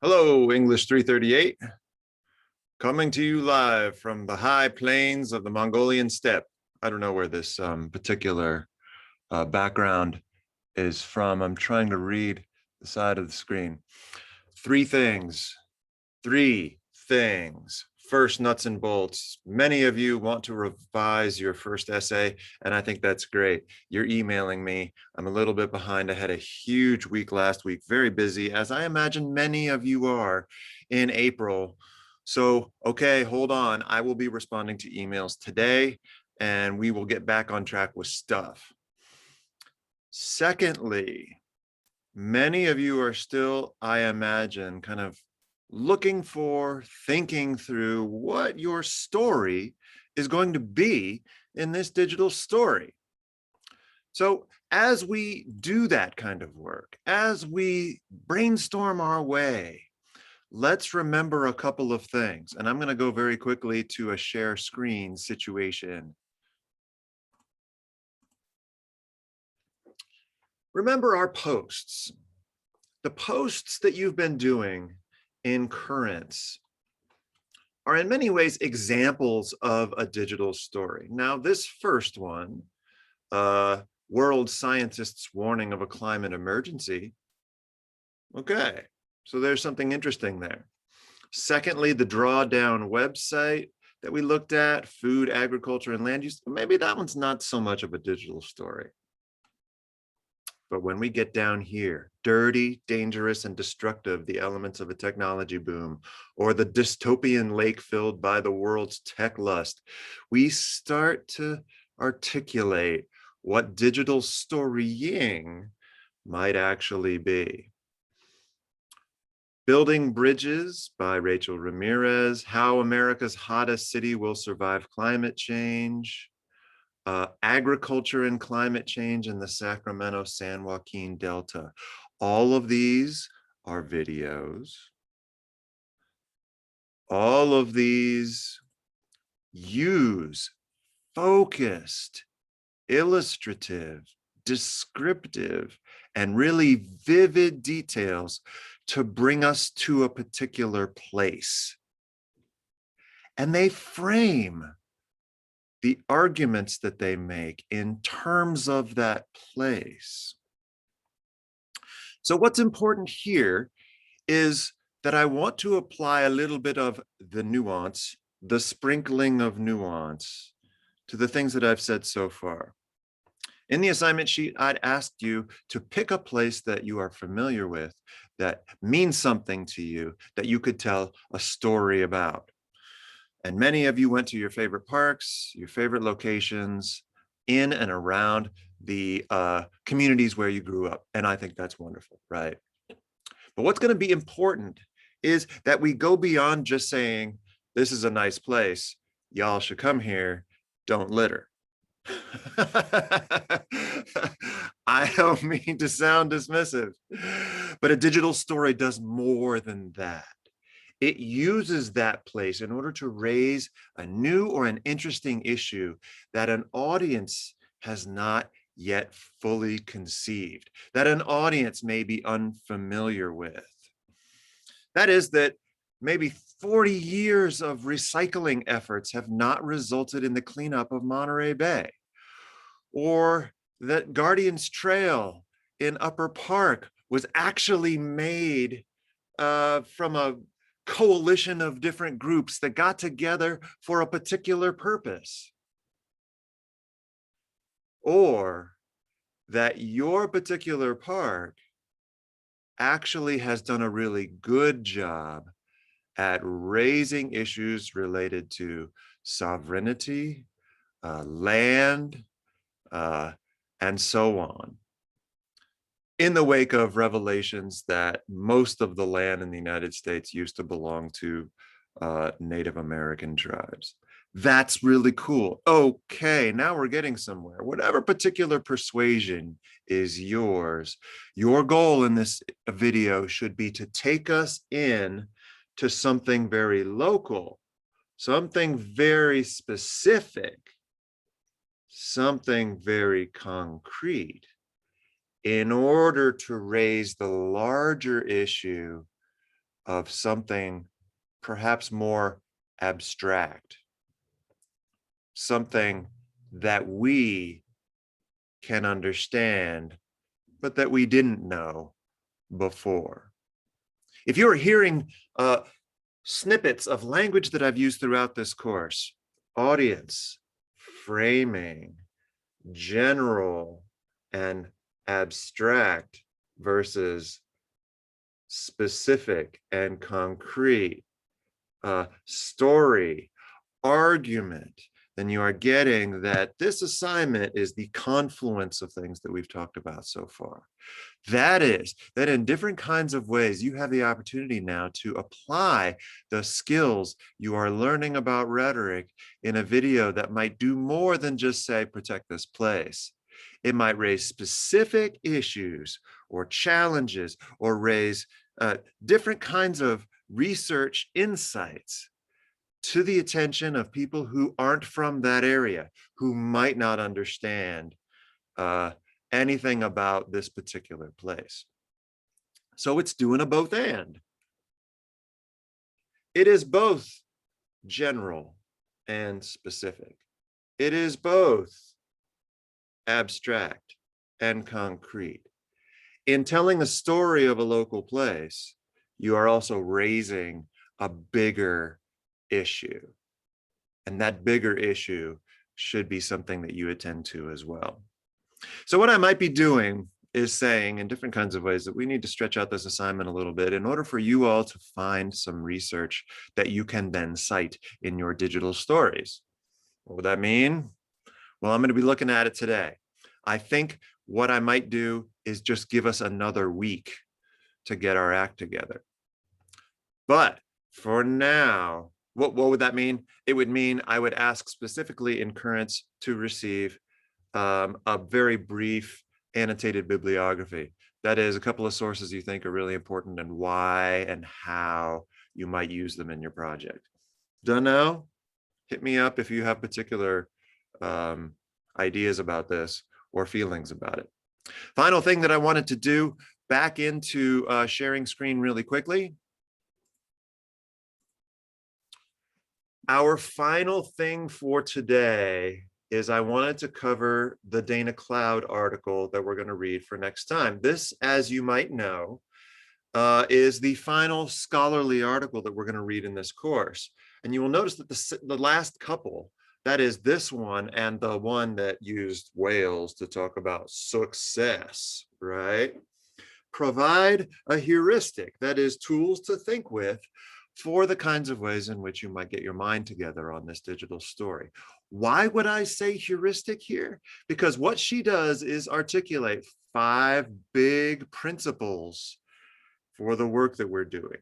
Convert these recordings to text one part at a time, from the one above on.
Hello, English 338, coming to you live from the high plains of the Mongolian steppe. I don't know where this particular background is from. I'm trying to read the side of the screen. Three things. First, nuts and bolts. Many of you want to revise your first essay, and I think that's great. You're emailing me. I'm a little bit behind. I had a huge week last week, very busy, as I imagine many of you are in April. So, okay, hold on. I will be responding to emails today, and we will get back on track with stuff. Secondly, many of you are still, I imagine, kind of thinking through what your story is going to be in this digital story. So as we do that kind of work, as we brainstorm our way, let's remember a couple of things. And I'm going to go very quickly to a share screen situation. Remember our posts. The posts that you've been doing in Currents are in many ways examples of a digital story. Now, this first one, World Scientists Warning of a Climate Emergency. Okay, so there's something interesting there. Secondly, the Drawdown website that we looked at, food, agriculture, and land use, maybe that one's not so much of a digital story. But when we get down here, dirty, dangerous, and destructive, the elements of a technology boom, or the dystopian lake filled by the world's tech lust, we start to articulate what digital storying might actually be. Building Bridges by Rachel Ramirez, How America's Hottest City Will Survive Climate Change, Agriculture and Climate Change in the Sacramento San Joaquin Delta. All of these are videos. All of these use focused, illustrative, descriptive, and really vivid details to bring us to a particular place. And they frame the arguments that they make in terms of that place. So what's important here is that I want to apply a little bit of the nuance, the sprinkling of nuance to the things that I've said so far. In the assignment sheet, I'd asked you to pick a place that you are familiar with, that means something to you, that you could tell a story about. And many of you went to your favorite parks, your favorite locations in and around the communities where you grew up. And I think that's wonderful, right? But what's going to be important is that we go beyond just saying, this is a nice place, y'all should come here, don't litter. I don't mean to sound dismissive, but a digital story does more than that. It uses that place in order to raise a new or an interesting issue that an audience has not yet fully conceived, that an audience may be unfamiliar with. That is that maybe 40 years of recycling efforts have not resulted in the cleanup of Monterey Bay, or that Guardian's Trail in Upper Park was actually made from a coalition of different groups that got together for a particular purpose. Or that your particular park actually has done a really good job at raising issues related to sovereignty, land, and so on, in the wake of revelations that most of the land in the United States used to belong to Native American tribes. That's really cool. Okay, now we're getting somewhere. Whatever particular persuasion is yours, your goal in this video should be to take us in to something very local, something very specific, something very concrete, in order to raise the larger issue of something perhaps more abstract, something that we can understand, but that we didn't know before. If you're hearing snippets of language that I've used throughout this course, audience, framing, general, and abstract versus specific and concrete, story, argument, then you are getting that this assignment is the confluence of things that we've talked about so far. That is, that in different kinds of ways, you have the opportunity now to apply the skills you are learning about rhetoric in a video that might do more than just say, protect this place. It might raise specific issues or challenges or raise different kinds of research insights to the attention of people who aren't from that area, who might not understand anything about this particular place. So it's doing a both and. It is both general and specific. It is both abstract and concrete. In telling the story of a local place, you are also raising a bigger issue. And that bigger issue should be something that you attend to as well. So what I might be doing is saying in different kinds of ways that we need to stretch out this assignment a little bit in order for you all to find some research that you can then cite in your digital stories. What would that mean? Well, I'm going to be looking at it today. I think what I might do is just give us another week to get our act together. But for now, what would that mean? It would mean I would ask specifically in Currents to receive a very brief annotated bibliography. That is a couple of sources you think are really important and why and how you might use them in your project. Don't know? Hit me up if you have particular ideas about this or feelings about it. Final thing that I wanted to do, back into sharing screen really quickly. Our final thing for today is I wanted to cover the Dana Cloud article that we're going to read for next time. This, as you might know, is the final scholarly article that we're going to read in this course. And you will notice that the last couple, that is this one and the one that used whales to talk about success, right? Provide a heuristic, that is tools to think with for the kinds of ways in which you might get your mind together on this digital story. Why would I say heuristic here? Because what she does is articulate 5 big principles for the work that we're doing.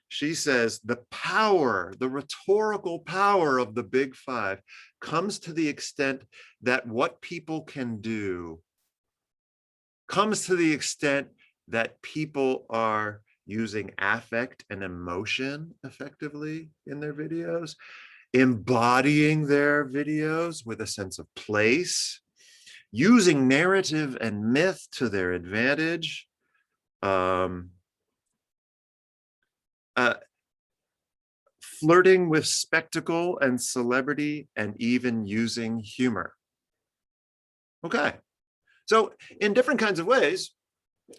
She says the power, the rhetorical power of the big 5 comes to the extent that what people can do comes to the extent that people are using affect and emotion effectively in their videos, embodying their videos with a sense of place, using narrative and myth to their advantage, flirting with spectacle and celebrity, and even using humor. Okay, so in different kinds of ways,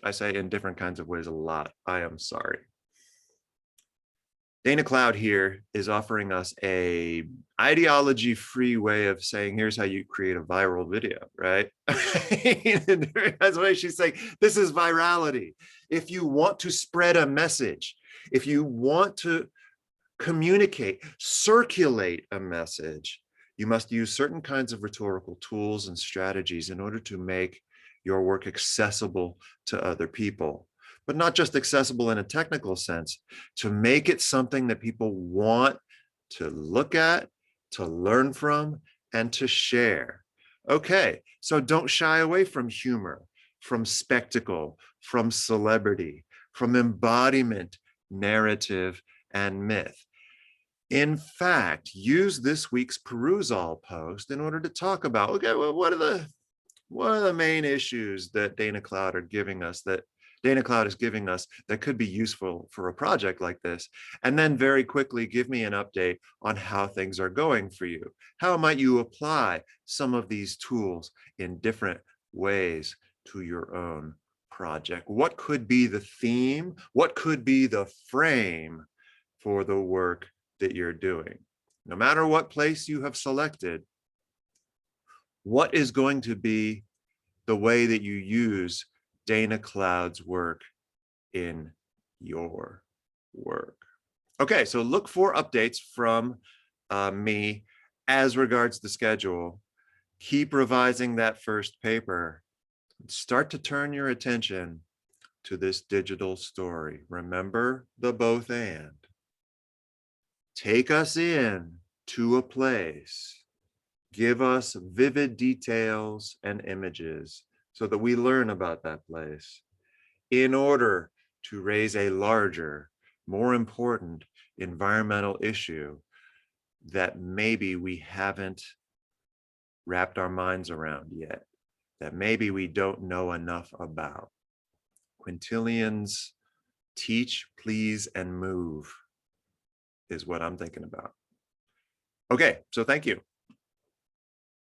I say in different kinds of ways a lot, I am sorry. Dana Cloud here is offering us a ideology-free way of saying, here's how you create a viral video, right? That's why she's saying, this is virality. If you want to spread a message, if you want to communicate, circulate a message, you must use certain kinds of rhetorical tools and strategies in order to make your work accessible to other people, but not just accessible in a technical sense, to make it something that people want to look at, to learn from, and to share. Okay, so don't shy away from humor, from spectacle, from celebrity, from embodiment, narrative, and myth. In fact, use this week's perusal post in order to talk about, okay, well, what are the main issues that Dana Cloud are giving us that Dana Cloud is giving us that could be useful for a project like this? And then very quickly give me an update on how things are going for you. How might you apply some of these tools in different ways to your own project? What could be the theme? What could be the frame for the work that you're doing? No matter what place you have selected, what is going to be the way that you use Dana Cloud's work in your work? Okay, so look for updates from me as regards the schedule. Keep revising that first paper. Start to turn your attention to this digital story. Remember the both and. Take us in to a place. Give us vivid details and images so that we learn about that place in order to raise a larger, more important environmental issue that maybe we haven't wrapped our minds around yet, that maybe we don't know enough about. Quintillian's teach, please, and move is what I'm thinking about. Okay, so thank you.